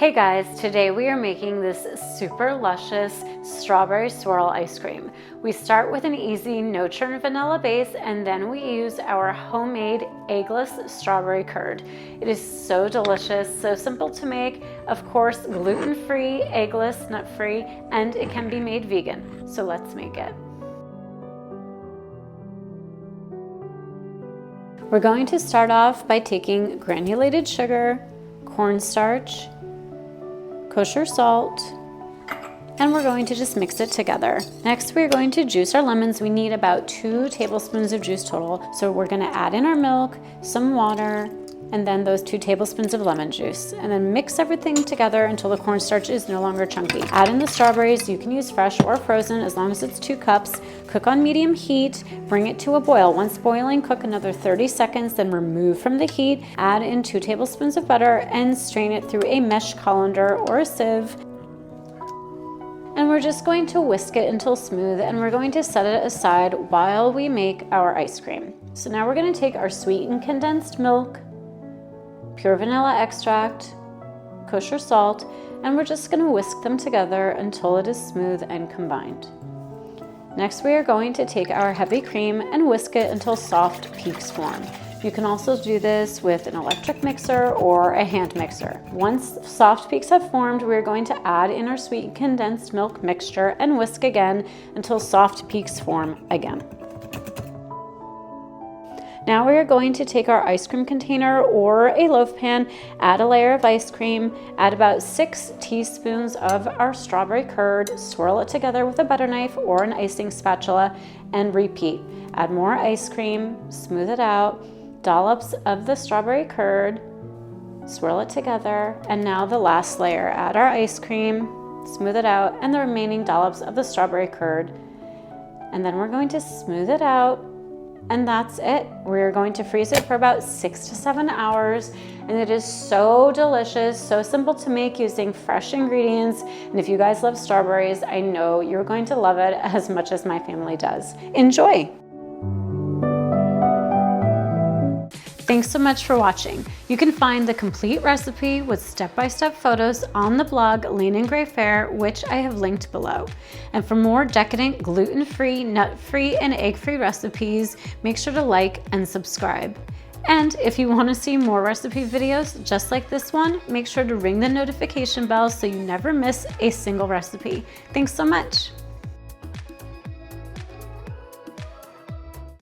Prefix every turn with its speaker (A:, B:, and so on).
A: Hey guys, today we are making this super luscious strawberry swirl ice cream. We start with an easy no-churn vanilla base, and then we use our homemade eggless strawberry curd. It is so delicious, so simple to make. Of course, gluten-free, eggless, nut-free, and it can be made vegan. So let's make it. We're going to start off by taking granulated sugar, cornstarch, kosher salt, and we're going to just mix it together. Next, we're going to juice our lemons. We need about 2 tablespoons of juice total. So we're gonna add in our milk, some water, and then those 2 tablespoons of lemon juice. And then mix everything together until the cornstarch is no longer chunky. Add in the strawberries. You can use fresh or frozen as long as it's 2 cups. Cook on medium heat, bring it to a boil. Once boiling, cook another 30 seconds, then remove from the heat. Add in 2 tablespoons of butter and strain it through a mesh colander or a sieve. And we're just going to whisk it until smooth, and we're going to set it aside while we make our ice cream. So now we're gonna take our sweetened condensed milk, pure vanilla extract, kosher salt, and we're just gonna whisk them together until it is smooth and combined. Next, we are going to take our heavy cream and whisk it until soft peaks form. You can also do this with an electric mixer or a hand mixer. Once soft peaks have formed, we're going to add in our sweet condensed milk mixture and whisk again until soft peaks form again. Now we are going to take our ice cream container or a loaf pan, add a layer of ice cream, add about 6 teaspoons of our strawberry curd, swirl it together with a butter knife or an icing spatula, and repeat. Add more ice cream, smooth it out, dollops of the strawberry curd, swirl it together, and now the last layer. Add our ice cream, smooth it out, and the remaining dollops of the strawberry curd. And then we're going to smooth it out. And that's it. We're going to freeze it for about 6 to 7 hours. And it is so delicious, so simple to make using fresh ingredients. And if you guys love strawberries, I know you're going to love it as much as my family does. Enjoy. Thanks so much for watching. You can find the complete recipe with step-by-step photos on the blog Lean and Gray Fare, which I have linked below. And for more decadent, gluten-free, nut-free, and egg-free recipes, make sure to like and subscribe. And if you want to see more recipe videos just like this one, make sure to ring the notification bell so you never miss a single recipe. Thanks so much.